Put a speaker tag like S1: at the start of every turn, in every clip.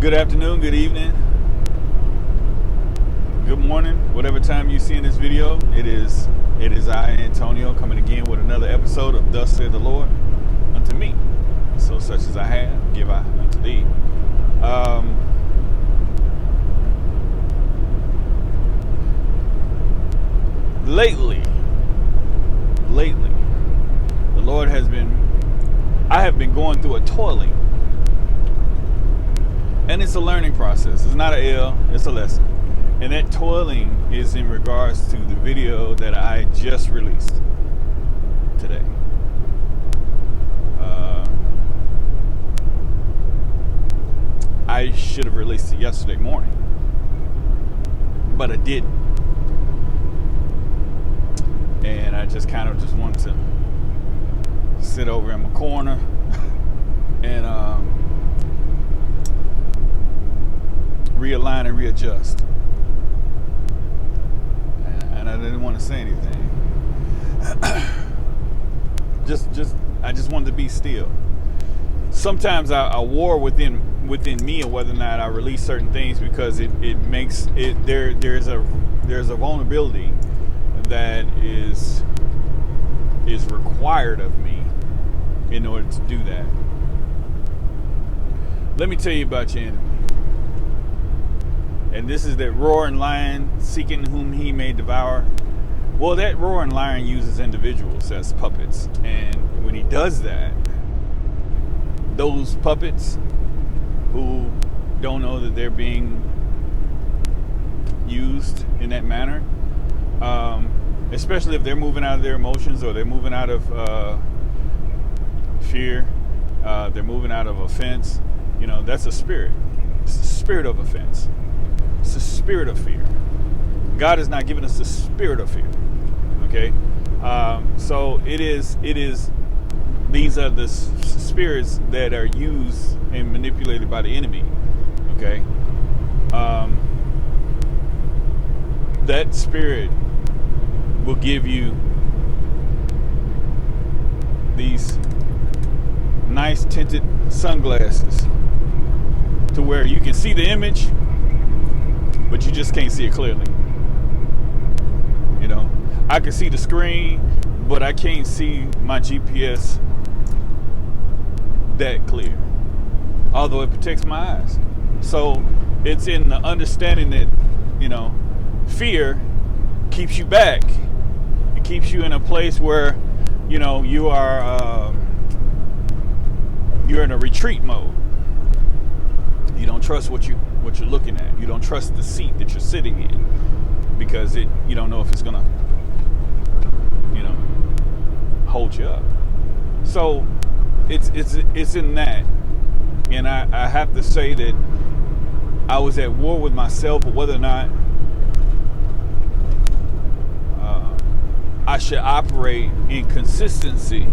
S1: Good afternoon, good evening, good morning, whatever time you see in this video. It is I, Antonio, coming again with another episode of Thus Saith the Lord unto me. So such as I have, give I unto thee. Lately, the Lord I have been going through a toiling. And it's a learning process. It's not an L, it's a lesson. And that toiling is in regards to the video that I just released today. I should have released it yesterday morning, but I didn't. And I just kind of wanted to sit over in my corner and realign and readjust. And I didn't want to say anything. I just wanted to be still. Sometimes I war within me on whether or not I release certain things, because it makes it there's a vulnerability that is required of me in order to do that. Let me tell you about your enemy. And this is that roaring lion seeking whom he may devour. Well, that roaring lion uses individuals as puppets. And when he does that, those puppets who don't know that they're being used in that manner, especially if they're moving out of their emotions, or they're moving out of fear, they're moving out of offense, that's a spirit. It's the spirit of offense. It's the spirit of fear. God has not given us the spirit of fear. Okay? So it is, these are the spirits that are used and manipulated by the enemy. Okay? That spirit will give you these nice tinted sunglasses to where you can see the image, but you just can't see it clearly. I can see the screen, but I can't see my GPS that clear, although it protects my eyes. So it's in the understanding that, fear keeps you back. It keeps you in a place where, you are, you're in a retreat mode. You don't trust what you're looking at. You don't trust the seat that you're sitting in, because you don't know if it's gonna, hold you up. So it's in that. And I have to say that I was at war with myself, or whether or not I should operate in consistency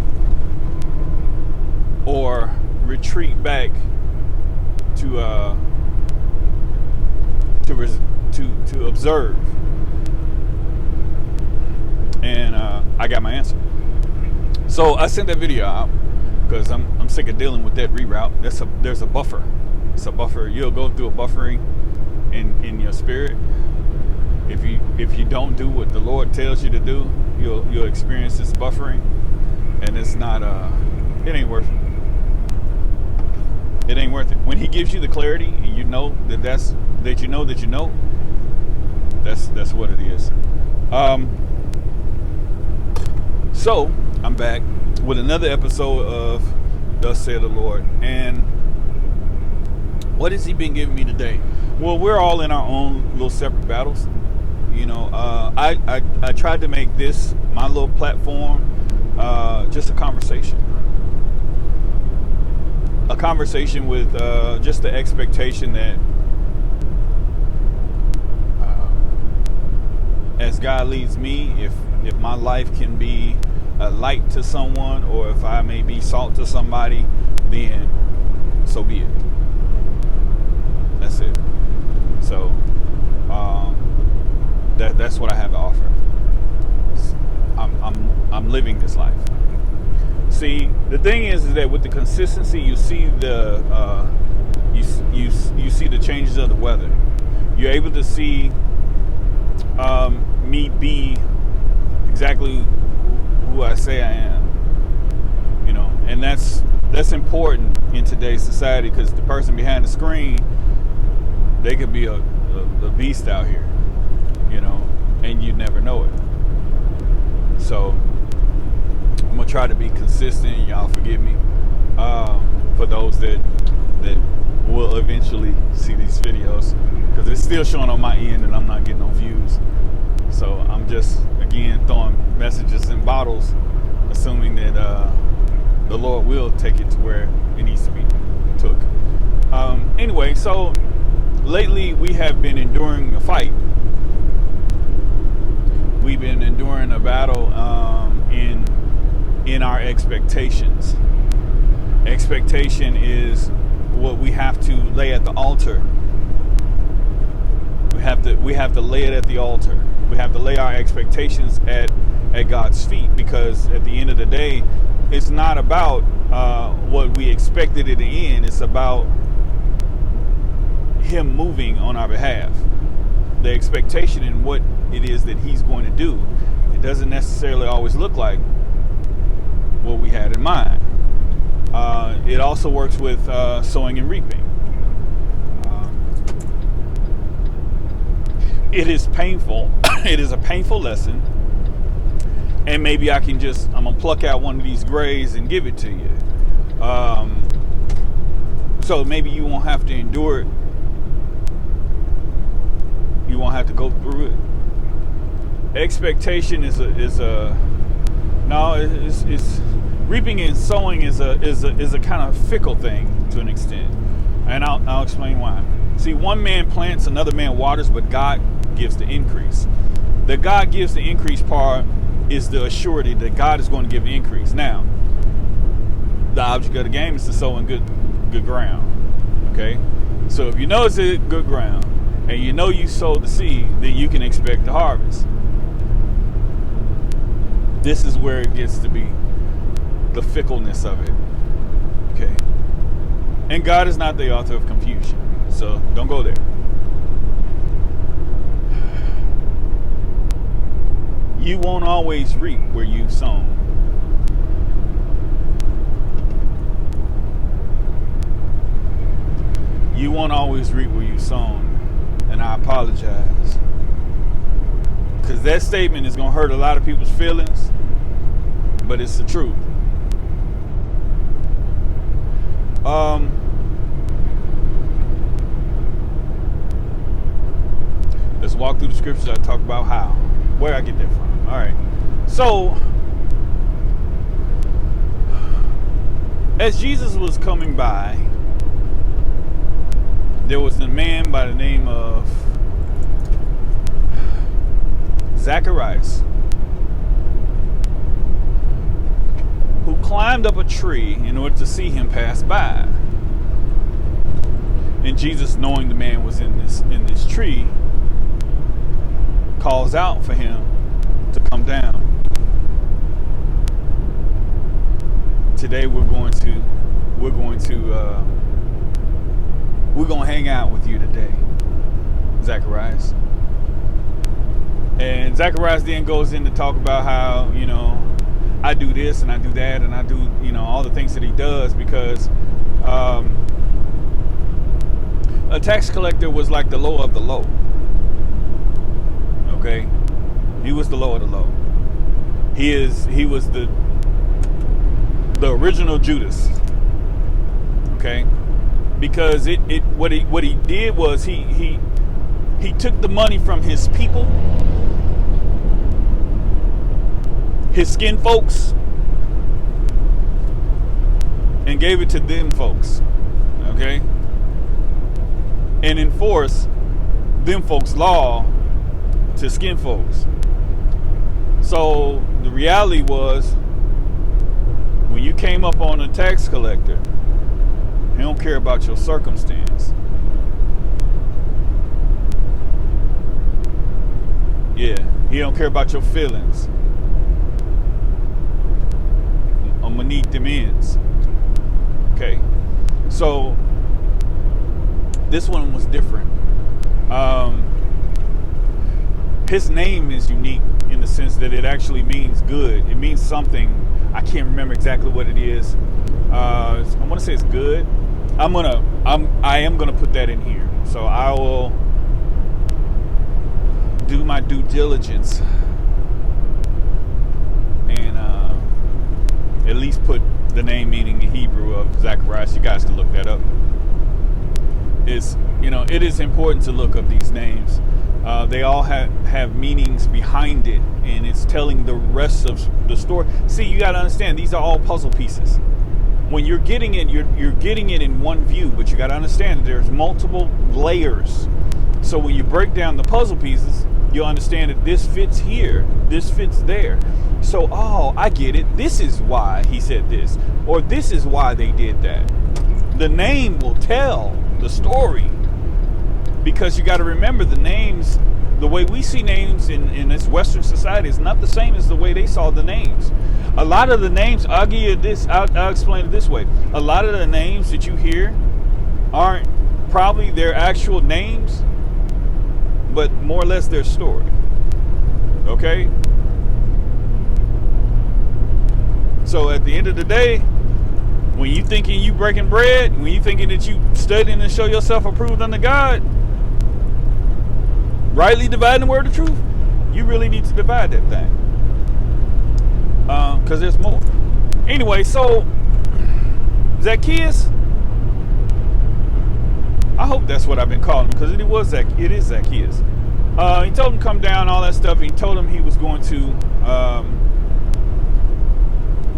S1: or retreat back to observe. And I got my answer. So I sent that video out because I'm sick of dealing with that reroute. There's a buffer. It's a buffer. You'll go through a buffering in your spirit. If you don't do what the Lord tells you to do, you'll experience this buffering, and it's not it ain't worth it. It ain't worth it. When He gives you the clarity, and you know that's what it is. So I'm back with another episode of Thus Saith the Lord. And what has He been giving me today? Well, we're all in our own little separate battles. I tried to make this, my little platform, just a conversation. A conversation with just the expectation that as God leads me, if my life can be a light to someone, or if I may be salt to somebody, then so be it. That's it. So that's what I have to offer. I'm living this life. See, the thing is that with the consistency, you see You see the changes of the weather. You're able to see me be exactly who I say I am. And that's important in today's society, because the person behind the screen, they could be a beast out here, and you never know it. So I'm gonna try to be consistent. Y'all forgive me for those that will eventually see these videos, because it's still showing on my end and I'm not getting no views. So I'm just, again, throwing messages in bottles, assuming that the Lord will take it to where it needs to be took. Anyway, so lately we have been enduring a fight. We've been enduring a battle in our expectations. Expectation is what we have to lay at the altar. We have to lay it at the altar. We have to lay our expectations at God's feet, because at the end of the day, it's not about what we expected at the end. It's about Him moving on our behalf. The expectation in what it is that He's going to do, it doesn't necessarily always look like what we had in mind. It also works with sowing and reaping. It is painful. It is a painful lesson. And maybe I'm gonna pluck out one of these grays and give it to you. So maybe you won't have to endure it. You won't have to go through it. Expectation is reaping and sowing is a kind of fickle thing to an extent. And I'll explain why. See, one man plants, another man waters, but God gives the increase. The God gives the increase part is the assurity that God is going to give the increase. Now, the object of the game is to sow in good ground. Okay? So if you know it's a good ground, and you sowed the seed, then you can expect the harvest. This is where it gets to be the fickleness of it. Okay? And God is not the author of confusion. So don't go there. You won't always reap where you've sown. You won't always reap where you've sown. And I apologize, because that statement is going to hurt a lot of people's feelings, but it's the truth. Let's walk through the scriptures. I talk about where I get that from. All right. So, as Jesus was coming by, there was a man by the name of Zacchaeus, who climbed up a tree in order to see him pass by. And Jesus, knowing the man was in this tree, calls out for him to come down. Today we're going to hang out with you today, Zacchaeus. And Zacchaeus then goes in to talk about how, I do this and I do that and I do, all the things that he does, because a tax collector was like the low of the low. Okay? He was the low of the low. He was the original Judas. Okay? Because what he did was he took the money from his people, his skin folks, and gave it to them folks. Okay? And enforced them folks' law to skin folks. So the reality was, when you came up on a tax collector, he don't care about your circumstance. Yeah, he don't care about your feelings. I'm gonna need them ends. Okay, so This one was different. His name is unique in the sense that it actually means good. It means something. I can't remember exactly what it is. I want to say it's good. I am gonna put that in here. So I will do my due diligence and at least put the name meaning in Hebrew of Zacchaeus. You guys can look that up. It is important to look up these names. They all have meanings behind it, and it's telling the rest of the story. See, you got to understand, these are all puzzle pieces. When you're getting it, you're getting it in one view, but you got to understand there's multiple layers. So when you break down the puzzle pieces, you'll understand that this fits here, this fits there. So, I get it. This is why he said this, or this is why they did that. The name will tell the story, because you got to remember the names, the way we see names in this Western society is not the same as the way they saw the names. A lot of the names, I'll give you this, I'll explain it this way. A lot of the names that you hear aren't probably their actual names, but more or less their story. Okay? So at the end of the day, when you thinking you breaking bread, when you thinking that you studying to show yourself approved unto God, rightly dividing the word of truth, you really need to divide that thing. Because there's more. Anyway, so Zacchaeus, I hope that's what I've been calling him, because it is Zacchaeus. He told him to come down, all that stuff. He told him he was going to,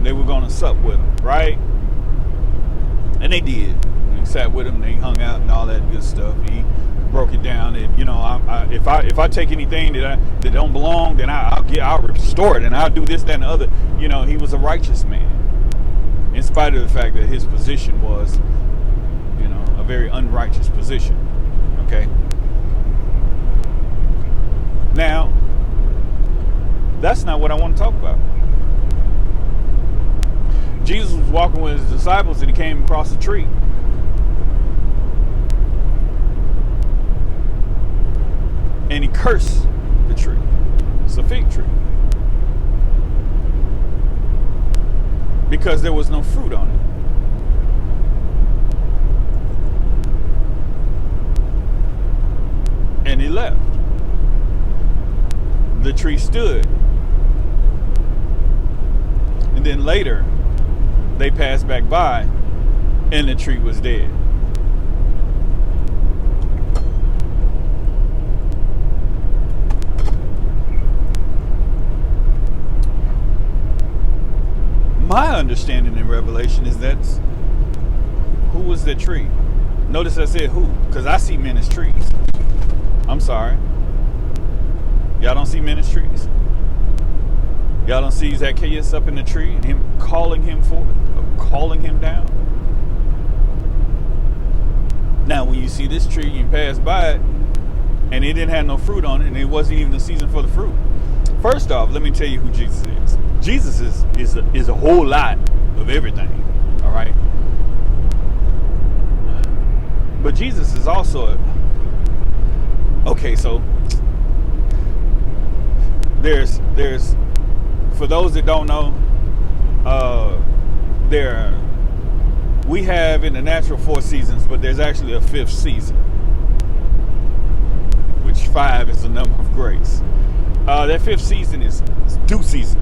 S1: they were going to sup with him, right? And they did. He sat with him, they hung out and all that good stuff. He broke it down that, if I take anything that don't belong, then I'll restore it, and I'll do this, that, and the other. He was a righteous man, in spite of the fact that his position was, a very unrighteous position. Okay. Now, that's not what I want to talk about. Jesus was walking with his disciples, and he came across a tree. And he cursed the tree. It's a fig tree. Because there was no fruit on it. And he left. The tree stood. And then later, they passed back by, and the tree was dead. My understanding in Revelation is who was the tree? Notice I said who, because I see men as trees. I'm sorry. Y'all don't see men as trees? Y'all don't see Zacchaeus up in the tree and him calling him forth, or calling him down? Now, when you see this tree, you pass by it, and it didn't have no fruit on it, and it wasn't even the season for the fruit. First off, let me tell you who Jesus is. Jesus is a whole lot of everything, all right? But Jesus is also okay, so there's for those that don't know, we have in the natural 4 seasons, but there's actually a 5th season, which 5 is the number of grace. That 5th season is due season.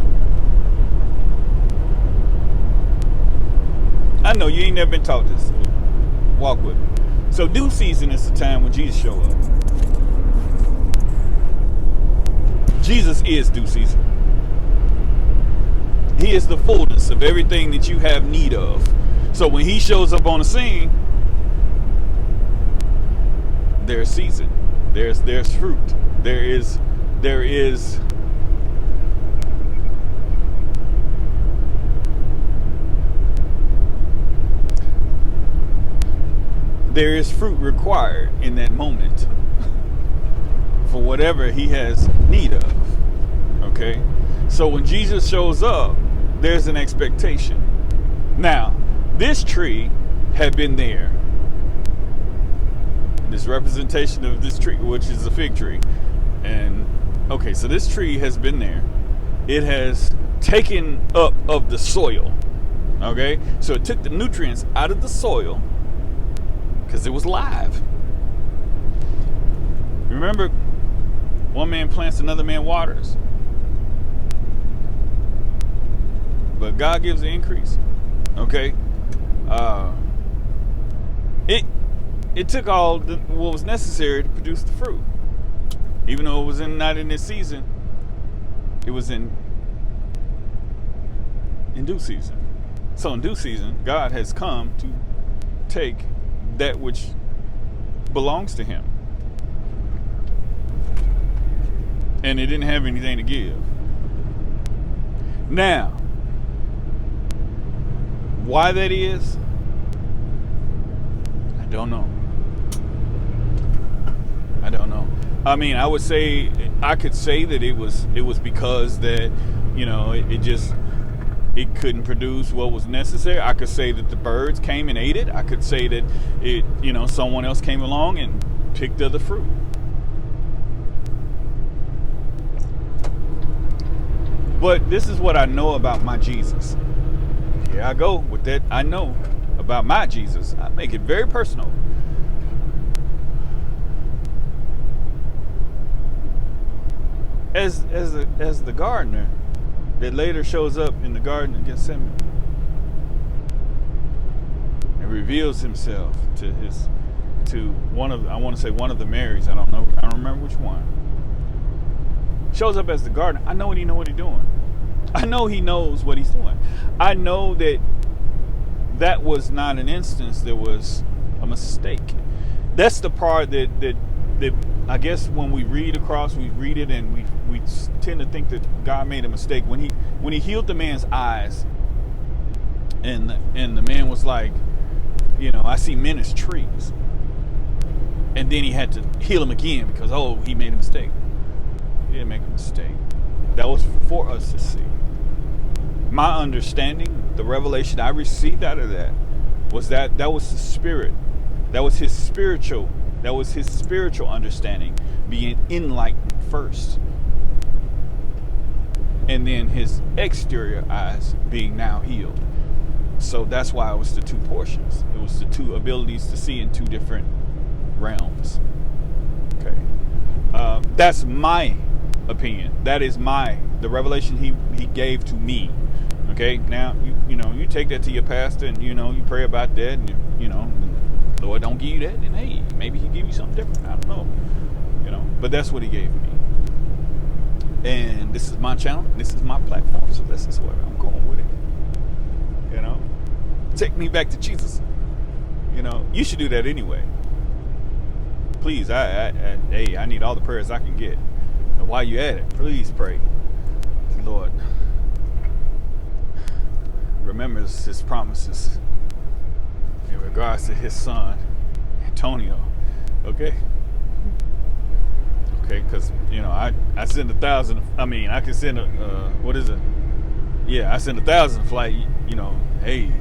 S1: I know you ain't never been taught this. Walk with me. So due season is the time when Jesus show up. Jesus is due season. He is the fullness of everything that you have need of. So when he shows up on the scene, there's season. There's fruit. There is fruit required in that moment for whatever he has need of. Okay? So when Jesus shows up, there's an expectation. Now, this tree had been there this representation of this tree, which is a fig tree. And okay, so this tree has been there. It has taken up of the soil. Okay, so it took the nutrients out of the soil because it was live. Remember, one man plants, another man waters, but God gives the increase. Okay, it took all what was necessary to produce the fruit. Even though it was not in this season, it was in due season. So in due season, God has come to take that which belongs to him. And it didn't have anything to give. Now, why that is, I don't know. I mean, I could say that it was because that, it couldn't produce what was necessary. I could say that the birds came and ate it. I could say that someone else came along and picked of the fruit. But this is what I know about my Jesus. Here I go with that. I know about my Jesus. I make it very personal. As the gardener that later shows up in the Garden of Gethsemane and reveals himself to one of the Marys. I don't remember which one. Shows up as the gardener. I know he knows what he's doing. I know he knows what he's doing. I know that was not an instance. There was a mistake. That's the part that I guess when we read it and we tend to think that God made a mistake. When he healed the man's eyes, and the man was like, I see men as trees. And then he had to heal him again because, he made a mistake. He didn't make a mistake. That was for us to see. My understanding, the revelation I received out of that was that was the Spirit. That was his spiritual understanding being enlightened first. And then his exterior eyes being now healed. So that's why it was the two portions. It was the two abilities to see in two different realms. Okay. That's my opinion. That is the revelation he gave to me. Okay. Now you take that to your pastor and you pray about that and the Lord don't give you that, and hey, maybe he give you something different. I don't know. But that's what he gave me. And this is my channel, this is my platform, so this is where I'm going with it. Take me back to Jesus. You should do that anyway. Please, I need all the prayers I can get. And while you at it, please pray. Lord, remembers his promises in regards to his son, Antonio. Okay? Okay, because, I send 1,000, I can send what is it? Yeah, I send 1,000 flight, hey,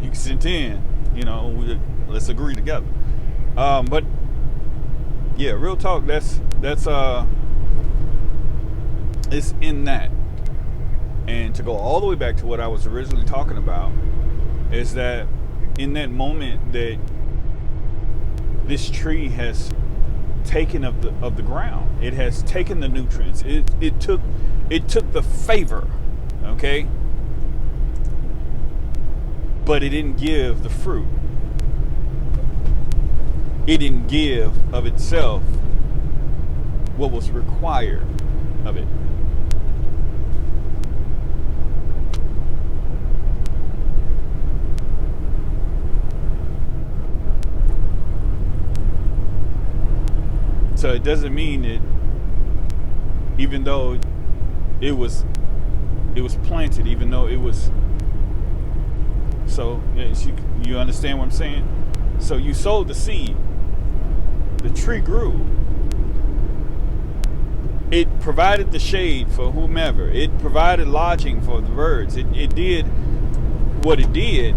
S1: you can send 10, let's agree together. But, yeah, real talk, that's it's in that. And to go all the way back to what I was originally talking about is that in that moment that this tree has taken of the ground, it has taken the nutrients. It took the favor, okay? But it didn't give the fruit. It didn't give of itself what was required of it. So it doesn't mean that even though it was planted, even though it was, so you understand what I'm saying? So you sowed the seed, the tree grew, it provided the shade for whomever, it provided lodging for the birds, it did what it did,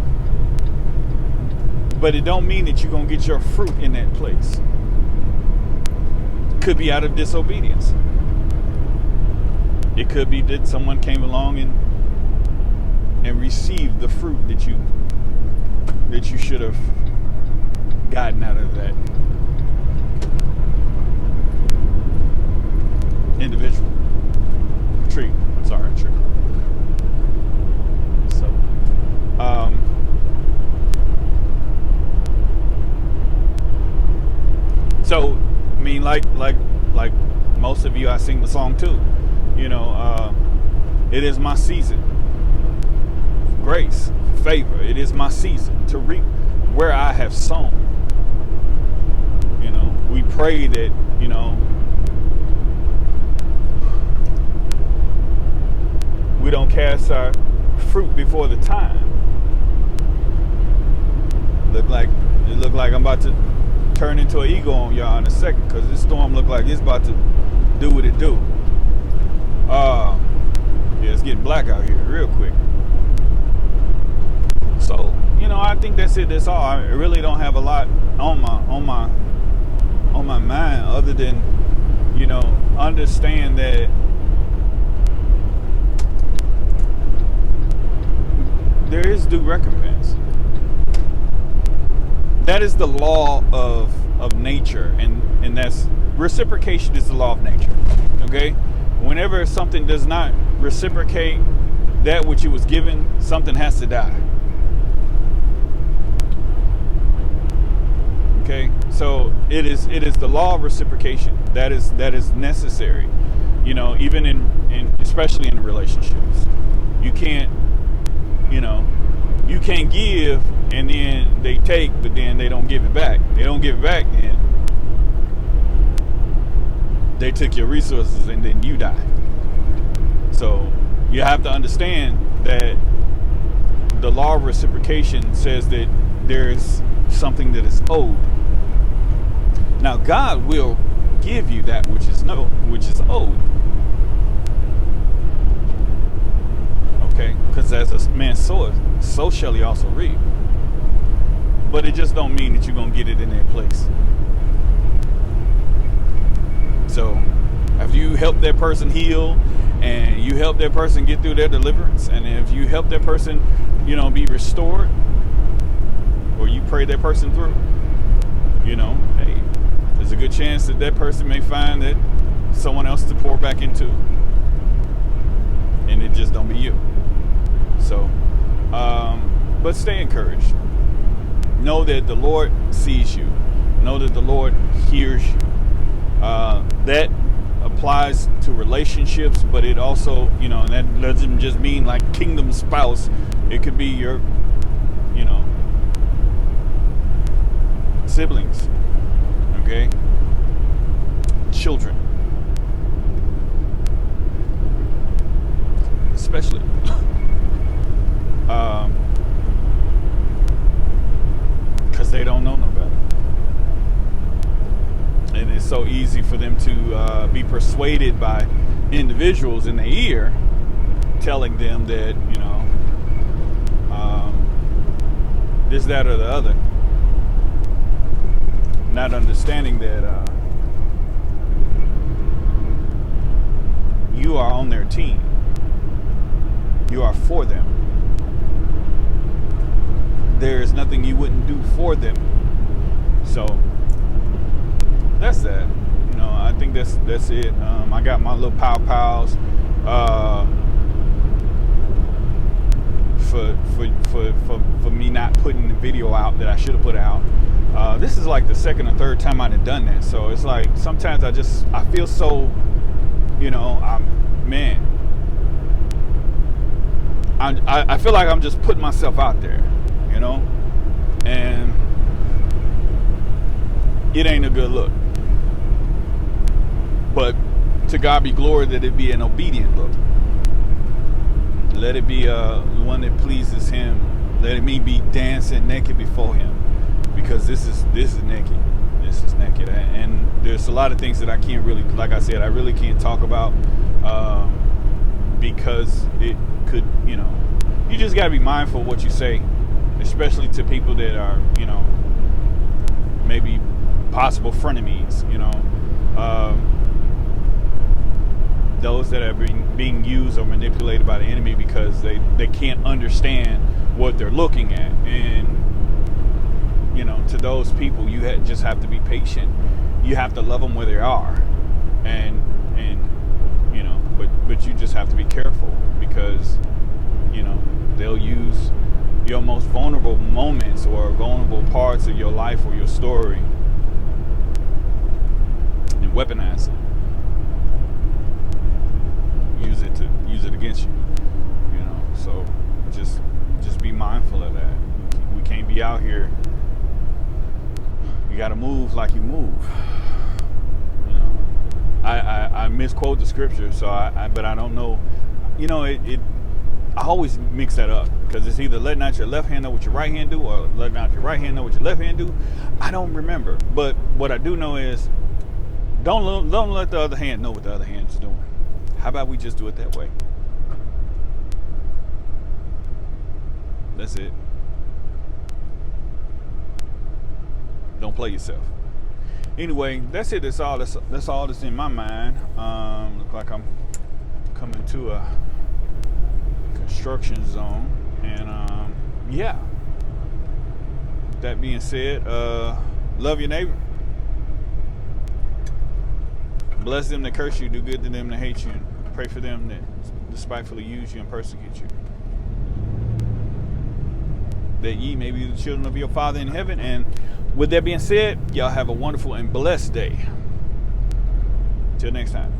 S1: but it don't mean that you're going to get your fruit in that place. Could be out of disobedience. It could be that someone came along and received the fruit that you should have gotten out of that individual tree. Tree. So I mean, like most of you, I sing the song too. It is my season. Grace, favor. It is my season to reap where I have sown. We pray that, we don't cast our fruit before the time. It look like I'm about to turn into an eagle on y'all in a second, because this storm look like it's about to do what it do. Yeah, it's getting black out here real quick. So, I think that's it. That's all. I really don't have a lot on my mind other than, understand that there is due recompense. That is the law of nature, and that's reciprocation is the law of nature. Okay? Whenever something does not reciprocate that which it was given, something has to die. Okay? So it is the law of reciprocation that is necessary. Even in especially in relationships. You can't give and then they take, but then they don't give it back. They don't give it back, then they took your resources and then you die. So you have to understand that the law of reciprocation says that there's something that is owed. Now God will give you that which is owed. Okay? Because as a man soweth, so shall he also reap. But it just don't mean that you're going to get it in that place. So, if you help that person heal, and you help that person get through their deliverance, and if you help that person, be restored, or you pray that person through, hey, there's a good chance that that person may find that someone else to pour back into. And it just don't be you. So, but stay encouraged. Know that the Lord sees you. Know that the Lord hears you. That applies to relationships, but it also, and that doesn't just mean like kingdom spouse. It could be your, siblings, okay? Children. Especially. Because they don't know no better. And it's so easy for them to be persuaded by individuals in their ear telling them that, this, that, or the other. Not understanding that you are on their team. You are for them. There is nothing you wouldn't do for them. So that's that. I think that's it. I got my little pals for me not putting the video out that I should have put out. This is like the second or third time I've done that. So it's like sometimes I feel so, I feel like I'm just putting myself out there, and it ain't a good look. But to God be glory that it be an obedient look. Let it be one that pleases Him. Let me be dancing naked before Him, because this is naked. This is naked, and there's a lot of things that I can't really, like I said, I really can't talk about because it could, you just got to be mindful of what you say, especially to people that are, maybe possible frenemies, Those that are being used or manipulated by the enemy because they can't understand what they're looking at. And to those people, you just have to be patient. You have to love them where they are, and but you just have to be careful, because they'll use your most vulnerable moments or vulnerable parts of your life or your story and weaponize it. Use it against you. So just be mindful of that. We can't be out here. You got to move like you move. I misquote the scripture, but I don't know. I always mix that up, because it's either let not your left hand know what your right hand do, or let not your right hand know what your left hand do. I don't remember, but what I do know is don't let the other hand know what the other hand's doing. How about we just do it that way? That's it. Don't play yourself. Anyway, that's it. That's all that's in my mind. Look like I'm coming to a construction zone, and yeah. That being said, love your neighbor. Bless them that curse you. Do good to them that hate you. Pray for them that despitefully use you and persecute you, that ye may be the children of your Father in heaven. And with that being said, y'all have a wonderful and blessed day. Till next time.